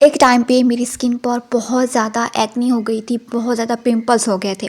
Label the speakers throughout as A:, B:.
A: एक टाइम पे मेरी स्किन पर बहुत ज़्यादा एक्ने हो गई थी, बहुत ज़्यादा पिंपल्स हो गए थे।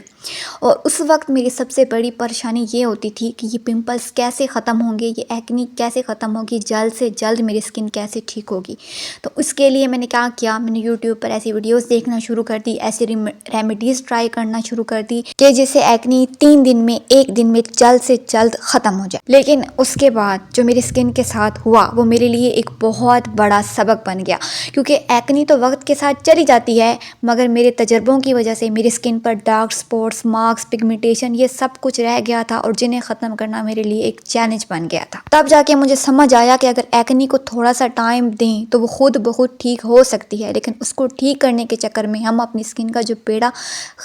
A: और उस वक्त मेरी सबसे बड़ी परेशानी ये होती थी कि ये पिंपल्स कैसे ख़त्म होंगे, ये एक्ने कैसे ख़त्म होगी, जल्द से जल्द मेरी स्किन कैसे ठीक होगी। तो उसके लिए मैंने क्या किया, मैंने यूट्यूब पर ऐसी वीडियोस देखना शुरू कर दी, ऐसी रेमेडीज़ ट्राई करना शुरू कर दी कि जिससे एक्ने 3 दिन में, 1 दिन में जल्द से जल्द ख़त्म हो जाए। लेकिन उसके बाद जो मेरी स्किन के साथ हुआ वो मेरे लिए एक बहुत बड़ा सबक बन गया, क्योंकि एक्ने तो वक्त के साथ चली जाती है, मगर मेरे तजर्बों की वजह से मेरी स्किन पर डार्क स्पॉट्स, मार्क्स, पिगमेंटेशन ये सब कुछ रह गया था और जिन्हें ख़त्म करना मेरे लिए एक चैलेंज बन गया था। तब जाके मुझे समझ आया कि अगर एक्ने को थोड़ा सा टाइम दें तो वो खुद ब खुद ठीक हो सकती है, लेकिन उसको ठीक करने के चक्कर में हम अपनी स्किन का जो बेड़ा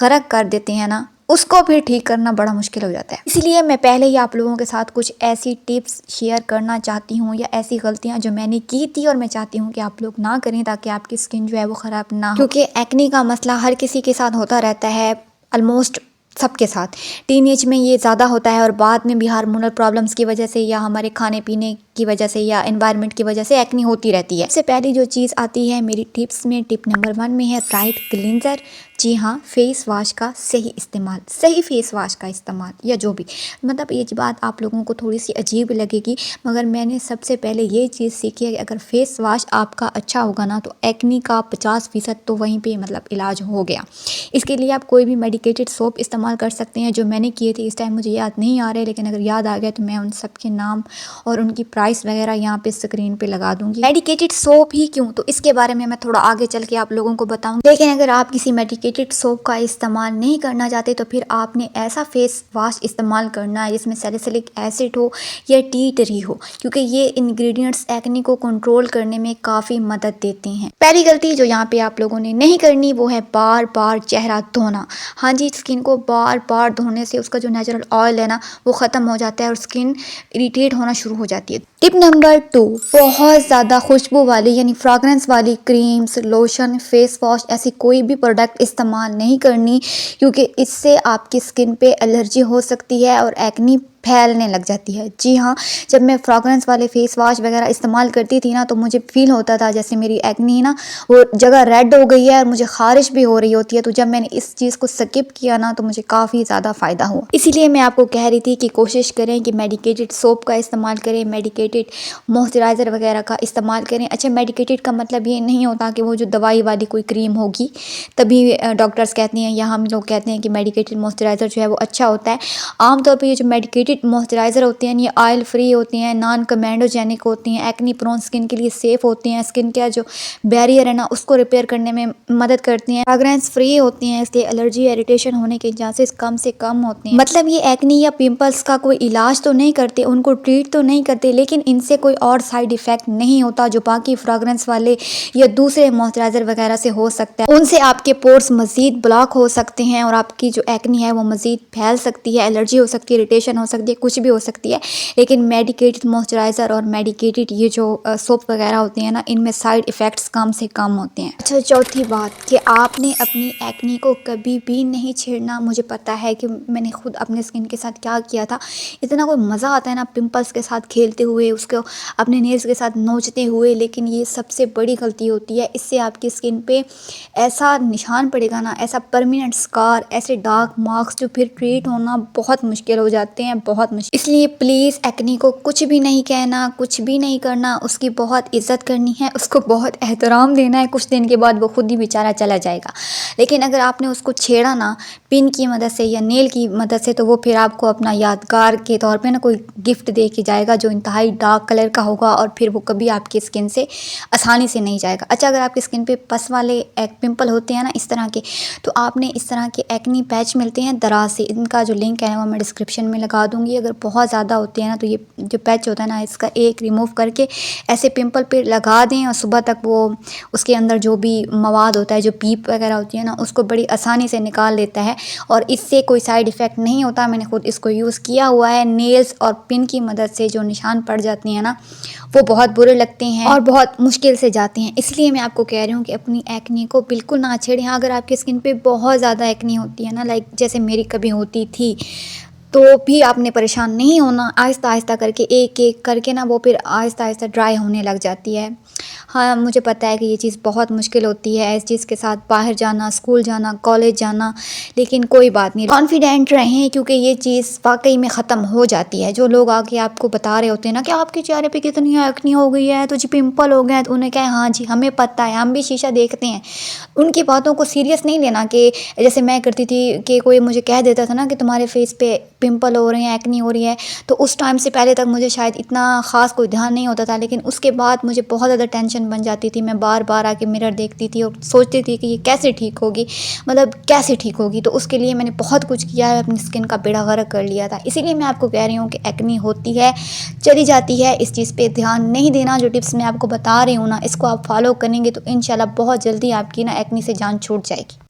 A: गर्क कर देते हैं ना, उसको फिर ठीक करना बड़ा मुश्किल हो जाता है। इसलिए मैं पहले ही आप लोगों के साथ कुछ ऐसी टिप्स शेयर करना चाहती हूँ या ऐसी गलतियाँ जो मैंने की थी और मैं चाहती हूँ कि आप लोग ना करें, ताकि आपकी स्किन जो है वो ख़राब ना हो। क्योंकि एक्ने का मसला हर किसी के साथ होता रहता है, ऑलमोस्ट सबके साथ। टीनेज में ये ज़्यादा होता है और बाद में भी हार्मोनल प्रॉब्लम्स की वजह से या हमारे खाने पीने की वजह से या एनवायरनमेंट की वजह से एक्ने होती रहती है। सबसे पहली जो चीज़ आती है मेरी टिप्स में, टिप नंबर 1 में है राइट क्लींजर। जी हाँ, फेस वाश का सही इस्तेमाल, सही फेस वाश का इस्तेमाल, या जो भी, मतलब ये बात आप लोगों को थोड़ी सी अजीब लगेगी, मगर मैंने सबसे पहले ये चीज़ सीखी है कि अगर फेस वाश आपका अच्छा होगा ना तो एक्ने का 50% तो वहीं पे मतलब इलाज हो गया। इसके लिए आप कोई भी मेडिकेटेड सोप इस्तेमाल कर सकते हैं, जो मैंने किए थे। इस टाइम मुझे याद नहीं आ रहे, लेकिन अगर याद आ गया तो मैं उन सब के नाम और उनकी प्राइस वगैरह यहाँ पे स्क्रीन पे लगा दूंगी। मेडिकेटेड सोप ही क्यों, तो इसके बारे में मैं थोड़ा आगे चल के आप लोगों को बताऊंगी। लेकिन अगर आप किसी मेडिकेटेड सोप का इस्तेमाल नहीं करना चाहते तो फिर आपने ऐसा फेस वाश इस्तेमाल करना है जिसमें सैलिसिलिक एसिड हो या टी ट्री हो, क्योंकि ये इंग्रेडिएंट्स एक्ने को कंट्रोल करने में काफ़ी मदद देते हैं। पहली गलती जो यहाँ पे आप लोगों ने नहीं करनी वो है बार बार चेहरा धोना। हाँ जी, स्किन को बार बार धोने से उसका जो नेचुरल ऑयल है ना वो ख़त्म हो जाता है और स्किन इरिटेट होना शुरू हो जाती है। टिप नंबर 2, बहुत ज़्यादा खुशबू वाली यानी फ्रेगरेंस वाली क्रीम्स, लोशन, फेस वॉश, ऐसी कोई भी प्रोडक्ट इस्तेमाल नहीं करनी, क्योंकि इससे आपकी स्किन पे एलर्जी हो सकती है और एक्ने फैलने लग जाती है। जी हाँ, जब मैं फ्रेगरेंस वाले फेस वॉश वगैरह इस्तेमाल करती थी ना तो मुझे फील होता था जैसे मेरी एक्ने ना वो जगह रेड हो गई है और मुझे खारिश भी हो रही होती है। तो जब मैंने इस चीज़ को स्किप किया ना तो मुझे काफ़ी ज़्यादा फ़ायदा हुआ। इसीलिए मैं आपको कह रही थी कि कोशिश करें कि मेडिकेटेड सोप का इस्तेमाल करें, मेडिकेटेड मॉइस्चराइज़र वगैरह का इस्तेमाल करें। अच्छा, मेडिकेटेड का मतलब ये नहीं होता कि वो जो दवाई वाली कोई क्रीम होगी तभी डॉक्टर्स कहते हैं या हम लोग कहते हैं कि मेडिकेटेड मॉइस्चराइज़र जो है वो अच्छा होता है। आमतौर पर ये जो मेडिकेटेड मॉइस्चराइज़र होते हैं ये ऑयल फ्री होते हैं, नॉन कमेंडोजेनिक होती हैं, एक्ने प्रोन स्किन के लिए सेफ़ होती हैं, स्किन का जो बैरियर है ना उसको रिपेयर करने में मदद करती हैं, फ्रेगरेंस फ्री होती हैं, इसलिए एलर्जी इरिटेशन होने के चांसेस कम से कम होते हैं। मतलब ये एक्ने या पिंपल्स का कोई इलाज तो नहीं करते, उनको ट्रीट तो नहीं करते, लेकिन इनसे कोई और साइड इफ़ेक्ट नहीं होता जो बाकी फ्रेगरेंस वाले या दूसरे मॉइस्चराइज़र वगैरह से हो सकता है। उनसे आपके पोर्स मज़ीद ब्लॉक हो सकते हैं और आपकी जो एक्ने है वो मज़ीद फैल सकती है, एलर्जी हो सकती है, इरिटेशन हो सकती है, कुछ भी हो सकती है। लेकिन मेडिकेटेड मॉइस्चराइज़र और मेडिकेटेड ये जो सोप वगैरह होते हैं ना इनमें साइड इफ़ेक्ट्स कम से कम होते हैं। अच्छा, चौथी बात कि आपने अपनी एक्ने को कभी भी नहीं छेड़ना। मुझे पता है कि मैंने खुद अपने स्किन के साथ क्या किया था। इतना कोई मज़ा आता है ना पिंपल्स के साथ खेलते हुए, उसको अपने नेल्स के साथ नोचते हुए, लेकिन ये सबसे बड़ी गलती होती है। इससे आपकी स्किन पे ऐसा निशान पड़ेगा ना, ऐसा परमानेंट स्कार, ऐसे डार्क मार्क्स जो फिर ट्रीट होना बहुत मुश्किल हो जाते हैं, बहुत मुश्किल। इसलिए प्लीज़ एक्ने को कुछ भी नहीं कहना, कुछ भी नहीं करना, उसकी बहुत इज्जत करनी है, उसको बहुत एहतराम देना है। कुछ दिन के बाद वो खुद ही बेचारा चला जाएगा। लेकिन अगर आपने उसको छेड़ा ना पिन की मदद से या नेल की मदद से तो वो फिर आपको अपना यादगार के तौर पे ना कोई गिफ्ट दे के जाएगा जो इंतहाई डार्क कलर का होगा और फिर वो कभी आपकी स्किन से आसानी से नहीं जाएगा। अच्छा, अगर आपकी स्किन पे पस वाले पिंपल होते हैं ना इस तरह के, तो आपने इस तरह के एक्ने पैच मिलते हैं दराज से, इनका जो लिंक है वो मैं डिस्क्रिप्शन में लगा दूंगी। अगर बहुत ज़्यादा होते हैं ना तो ये जो पैच होता है ना इसका एक रिमूव करके ऐसे पिंपल पे लगा दें और सुबह तक वो उसके अंदर जो भी मवाद होता है, जो पीप वगैरह होती है ना, उसको बड़ी आसानी से निकाल लेता है और इससे कोई साइड इफ़ेक्ट नहीं होता। मैंने खुद इसको यूज़ किया हुआ है। नेल्स और पिन की मदद से जो निशान पड़ जाते हैं ना वो बहुत बुरे लगते हैं और बहुत मुश्किल से जाते हैं। इसलिए मैं आपको कह रही हूँ कि अपनी एक्ने को बिल्कुल ना छेड़ें। हाँ, अगर आपकी स्किन पे बहुत ज़्यादा एक्ने होती है ना, लाइक जैसे मेरी कभी होती थी, तो भी आपने परेशान नहीं होना, आहिस्ता आहिस्ता करके एक एक करके ना वो फिर आहिस्ता आहिस्ता ड्राई होने लग जाती है। हाँ, मुझे पता है कि ये चीज़ बहुत मुश्किल होती है इस चीज़ के साथ बाहर जाना, स्कूल जाना, कॉलेज जाना, लेकिन कोई बात नहीं, कॉन्फिडेंट रहें क्योंकि ये चीज़ वाक़ई में ख़त्म हो जाती है। जो लोग आके आपको बता रहे होते हैं ना कि आपके चेहरे पे कितनी एक्ने हो गई है, तुझे पिंपल हो गए हैं, तो उन्हें क्या है, हाँ जी, हमें पता है, हम भी शीशा देखते हैं। उनकी बातों को सीरियस नहीं लेना कि जैसे मैं करती थी कि कोई मुझे कह देता था ना कि तुम्हारे फेस पे पिंपल हो रहे हैं, एक्नी हो रही है, तो उस टाइम से पहले तक मुझे शायद इतना ख़ास कोई ध्यान नहीं होता था, लेकिन उसके बाद मुझे बहुत ज़्यादा टेंशन बन जाती थी। मैं बार बार आके मिरर देखती थी और सोचती थी कि ये कैसे ठीक होगी, मतलब कैसे ठीक होगी। तो उसके लिए मैंने बहुत कुछ किया है, अपनी स्किन का बेड़ा गर्क कर लिया था। इसीलिए मैं आपको कह रही हूँ कि एक्नी होती है, चली जाती है, इस चीज़ पे ध्यान नहीं देना। जो टिप्स मैं आपको बता रही हूँ ना, इसको आप फॉलो करेंगे तो इंशाल्लाह बहुत जल्दी आपकी ना एक्नी से जान छूट जाएगी।